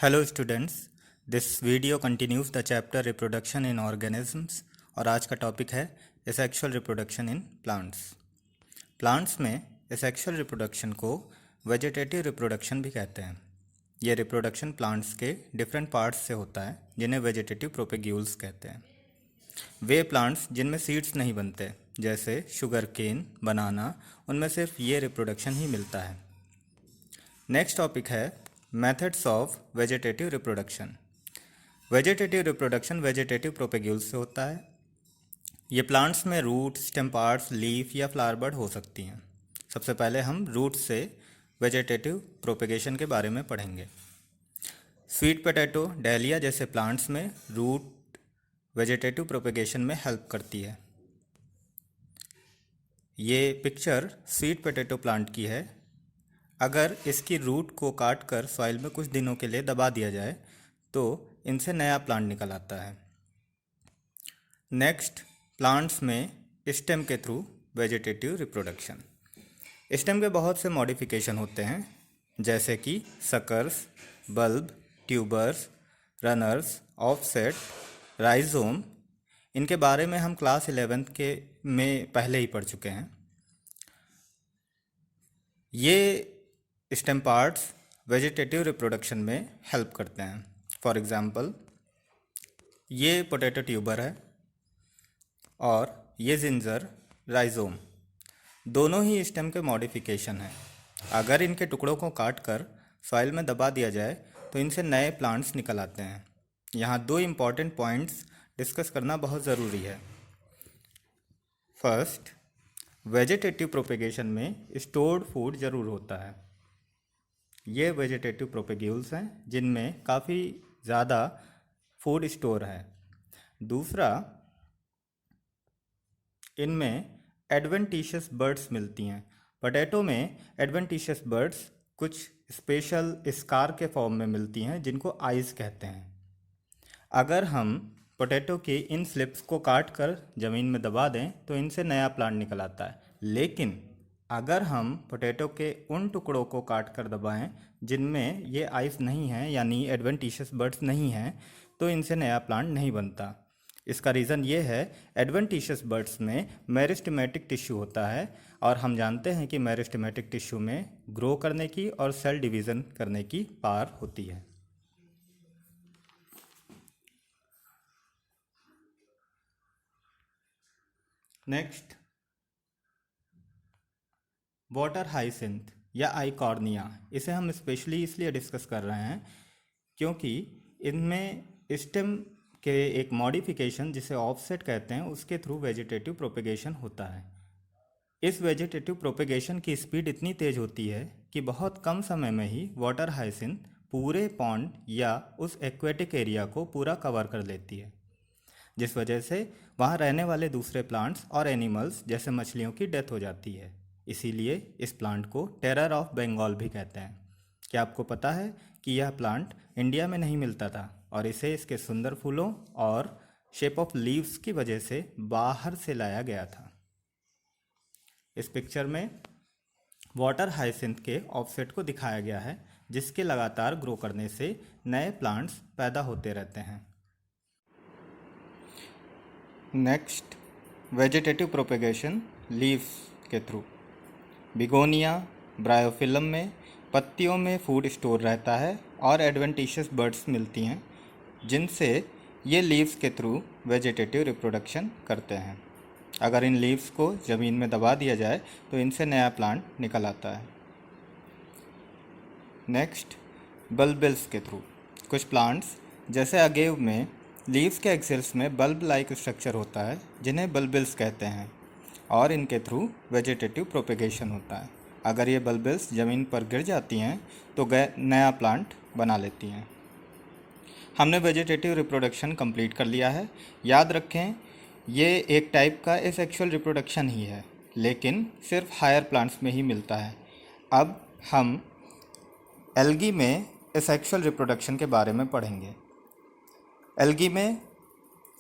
Hello students, this video continues the chapter reproduction in organisms और आज का topic है asexual reproduction in plants. Plants में asexual reproduction को वेजिटेटिव रिप्रोडक्शन भी कहते हैं। ये रिप्रोडक्शन प्लांट्स के डिफरेंट पार्ट्स से होता है जिन्हें वेजिटेटिव प्रोपेग्यूल्स कहते हैं। वे प्लांट्स जिनमें सीड्स नहीं बनते जैसे शुगर केन, बनाना, उनमें सिर्फ ये रिप्रोडक्शन ही मिलता है। नेक्स्ट टॉपिक है methods of vegetative reproduction. Vegetative reproduction vegetative propagules से होता है। ये प्लांट्स में रूट, स्टेम पार्ट्स, लीफ या फ्लावर बड हो सकती हैं। सबसे पहले हम रूट से वेजिटेटिव प्रोपेगेशन के बारे में पढ़ेंगे। स्वीट पोटैटो, डहलिया जैसे प्लांट्स में रूट वेजिटेटिव प्रोपेगेशन में हेल्प करती है। ये पिक्चर स्वीट पोटैटो प्लांट की है। अगर इसकी रूट को काट कर सॉइल में कुछ दिनों के लिए दबा दिया जाए तो इनसे नया प्लांट निकल आता है। नेक्स्ट, प्लांट्स में स्टेम के थ्रू वेजिटेटिव रिप्रोडक्शन। स्टेम के बहुत से मॉडिफिकेशन होते हैं जैसे कि suckers, bulb, tubers, runners, offset, rhizome. इनके बारे में हम क्लास 11 के में पहले ही पढ़ चुके हैं। ये स्टेम पार्ट्स वेजिटेटिव रिप्रोडक्शन में हेल्प करते हैं। फॉर एग्ज़ाम्पल, ये पोटैटो ट्यूबर है और ये जिंजर राइजोम। दोनों ही स्टेम के मॉडिफिकेशन हैं। अगर इनके टुकड़ों को काट कर सॉइल में दबा दिया जाए तो इनसे नए प्लांट्स निकल आते हैं। यहाँ दो इम्पॉर्टेंट पॉइंट्स डिस्कस करना बहुत ज़रूरी है। फर्स्ट, वेजिटेटिव प्रोपेगेशन में स्टोर्ड फूड ज़रूर होता है। ये वेजिटेटिव प्रोपेग्यूल्स हैं जिनमें काफ़ी ज़्यादा फूड स्टोर है। दूसरा, इनमें एडवेंटिशियस बर्ड्स मिलती हैं। पोटैटो में एडवेंटिशियस बर्ड्स कुछ स्पेशल स्कार के फॉर्म में मिलती हैं जिनको आइज कहते हैं। अगर हम पोटैटो के इन स्लिप्स को काट कर ज़मीन में दबा दें तो इनसे नया प्लांट निकल आता है। लेकिन अगर हम पोटैटो के उन टुकड़ों को काट कर दबाएं जिनमें ये आइस नहीं है, यानी एडवेंटिशियस बर्ड्स नहीं हैं, तो इनसे नया प्लांट नहीं बनता। इसका रीज़न ये है, एडवेंटिशियस बर्ड्स में मेरिस्टेमेटिक टिश्यू होता है और हम जानते हैं कि मेरिस्टेमेटिक टिश्यू में ग्रो करने की और सेल डिवीज़न करने की पावर होती है। नेक्स्ट, वाटर हाइसिंथ या आइकॉर्निया। इसे हम स्पेशली इसलिए डिस्कस कर रहे हैं क्योंकि इनमें स्टेम के एक मॉडिफिकेशन जिसे ऑफसेट कहते हैं उसके थ्रू वेजिटेटिव प्रोपेगेशन होता है। इस वेजिटेटिव प्रोपेगेशन की स्पीड इतनी तेज़ होती है कि बहुत कम समय में ही वाटर हाइसिंथ पूरे पॉन्ड या उस एक्वेटिक एरिया को पूरा कवर कर लेती है, जिस वजह से वहाँ रहने वाले दूसरे प्लांट्स और एनिमल्स जैसे मछलियों की डेथ हो जाती है। इसीलिए इस प्लांट को टेरर ऑफ बंगाल भी कहते हैं। क्या आपको पता है कि यह प्लांट इंडिया में नहीं मिलता था और इसे इसके सुंदर फूलों और शेप ऑफ लीव्स की वजह से बाहर से लाया गया था। इस पिक्चर में वाटर हाइसिंथ के ऑफसेट को दिखाया गया है जिसके लगातार ग्रो करने से नए प्लांट्स पैदा होते रहते हैं। नेक्स्ट, वेजिटेटिव प्रोपेगेशन लीव्स के थ्रू। बिगोनिया, ब्रायोफिलम में पत्तियों में फूड स्टोर रहता है और एडवेंटिशियस बर्ड्स मिलती हैं जिनसे ये लीव्स के थ्रू वेजिटेटिव रिप्रोडक्शन करते हैं। अगर इन लीव्स को ज़मीन में दबा दिया जाए तो इनसे नया प्लांट निकल आता है। नेक्स्ट, बल्बिल्स के थ्रू। कुछ प्लांट्स जैसे अगेव में लीव्स के एक्सेल्स में बल्ब लाइक स्ट्रक्चर होता है जिन्हें बल्बिल्स कहते हैं और इनके थ्रू वेजिटेटिव प्रोपेगेशन होता है। अगर ये बल्बिल्स ज़मीन पर गिर जाती हैं तो नया प्लांट बना लेती हैं। हमने वेजिटेटिव रिप्रोडक्शन कंप्लीट कर लिया है। याद रखें, ये एक टाइप का एसेक्सुअल रिप्रोडक्शन ही है, लेकिन सिर्फ हायर प्लांट्स में ही मिलता है। अब हम एल्गी में एसेक्सुअल रिप्रोडक्शन के बारे में पढ़ेंगे। एल्गी में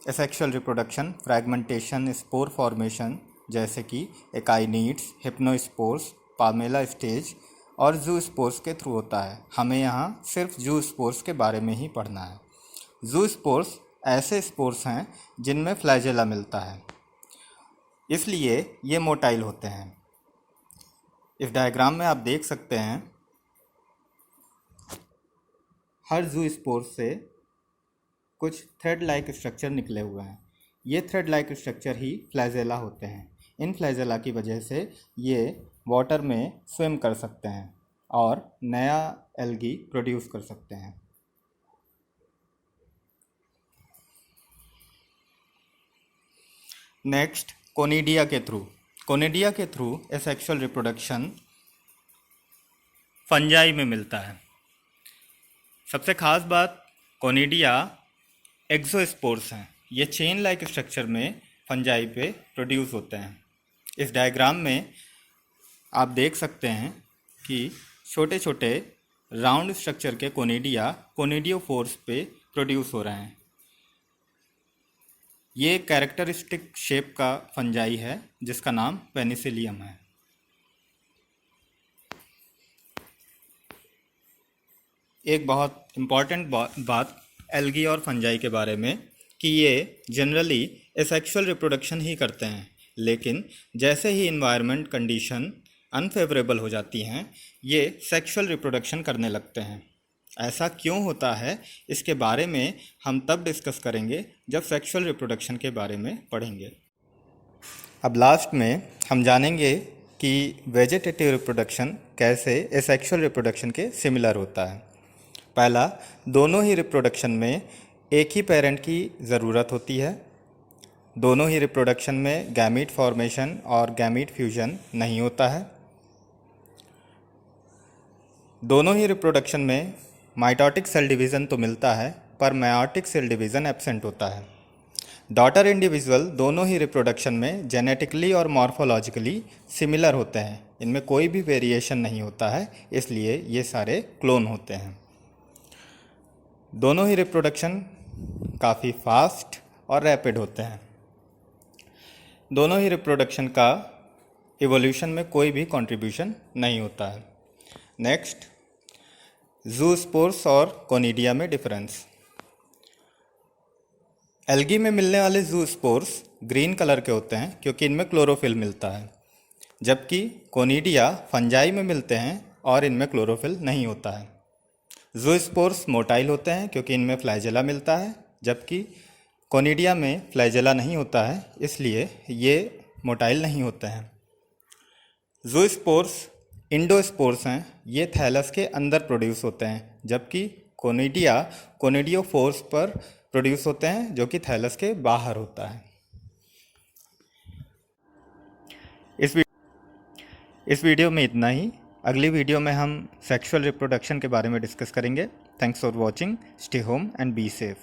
asexual reproduction fragmentation, spore formation जैसे कि एकाइनीड्स, हिप्नोस्पोर्स, पामेला स्टेज और जू स्पोर्स के थ्रू होता है। हमें यहाँ सिर्फ जू स्पोर्स के बारे में ही पढ़ना है। जू स्पोर्स ऐसे स्पोर्स हैं जिनमें फ्लैजेला मिलता है, इसलिए ये मोटाइल होते हैं। इस डायग्राम में आप देख सकते हैं हर जू स्पोर से कुछ थ्रेड लाइक स्ट्रक्चर निकले हुए हैं। ये थ्रेड लाइक स्ट्रक्चर ही फ्लैजेला होते हैं। इन फ्लैजेला की वजह से ये वाटर में स्विम कर सकते हैं और नया एल्गी प्रोड्यूस कर सकते हैं। नेक्स्ट, कोनिडिया के थ्रू। कोनिडिया के थ्रू एसेक्सुअल रिप्रोडक्शन फंजाई में मिलता है। सबसे खास बात, कोनिडिया एक्सोस्पोर्स हैं। ये चेन लाइक स्ट्रक्चर में फंजाई पे प्रोड्यूस होते हैं। इस डायग्राम में आप देख सकते हैं कि छोटे छोटे राउंड स्ट्रक्चर के कोनिडिया कोनिडियोफोर्स पे प्रोड्यूस हो रहे हैं। ये कैरेक्टरिस्टिक शेप का फंजाई है जिसका नाम पेनिसिलियम है। एक बहुत इम्पॉर्टेंट बात एल्गी और फंजाई के बारे में कि ये जनरली एसेक्सुअल रिप्रोडक्शन ही करते हैं, लेकिन जैसे ही इन्वायरमेंट कंडीशन अनफेवरेबल हो जाती हैं ये सेक्सुअल रिप्रोडक्शन करने लगते हैं। ऐसा क्यों होता है इसके बारे में हम तब डिस्कस करेंगे जब सेक्सुअल रिप्रोडक्शन के बारे में पढ़ेंगे। अब लास्ट में हम जानेंगे कि वेजिटेटिव रिप्रोडक्शन कैसे एसेक्सुअल रिप्रोडक्शन के सिमिलर होता है। पहला, दोनों ही रिप्रोडक्शन में एक ही पेरेंट की ज़रूरत होती है। दोनों ही रिप्रोडक्शन में गैमीट फॉर्मेशन और गैमीट फ्यूजन नहीं होता है। दोनों ही रिप्रोडक्शन में माइटोटिक सेल डिवीज़न तो मिलता है पर मेयोटिक सेल डिवीज़न एब्सेंट होता है। डॉटर इंडिविजुअल दोनों ही रिप्रोडक्शन में जेनेटिकली और मॉर्फोलॉजिकली सिमिलर होते हैं। इनमें कोई भी वेरिएशन नहीं होता है, इसलिए ये सारे क्लोन होते हैं। दोनों ही रिप्रोडक्शन काफ़ी फास्ट और रैपिड होते हैं। दोनों ही रिप्रोडक्शन का इवोल्यूशन में कोई भी कंट्रीब्यूशन नहीं होता है। नेक्स्ट, जूस्पोर्स और कोनिडिया में डिफरेंस। एल्गी में मिलने वाले जूस्पोर्स ग्रीन कलर के होते हैं क्योंकि इनमें क्लोरोफिल मिलता है, जबकि कोनिडिया फंजाई में मिलते हैं और इनमें क्लोरोफिल नहीं होता है। जूस्पोर्स मोटाइल होते हैं क्योंकि इनमें फ्लैजेला मिलता है, जबकि कोनिडिया में फ्लैजेला नहीं होता है, इसलिए ये मोटाइल नहीं होते हैं। जूस्पोर्स इंडोस्पोर्स हैं। ये थैलस के अंदर प्रोड्यूस होते हैं, जबकि कोनिडिया कोनिडियोफोर्स पर प्रोड्यूस होते हैं जो कि थैलस के बाहर होता है। इस वीडियो में इतना ही। अगली वीडियो में हम सेक्सुअल रिप्रोडक्शन के बारे में डिस्कस करेंगे। Thanks for watching. Stay home and be safe.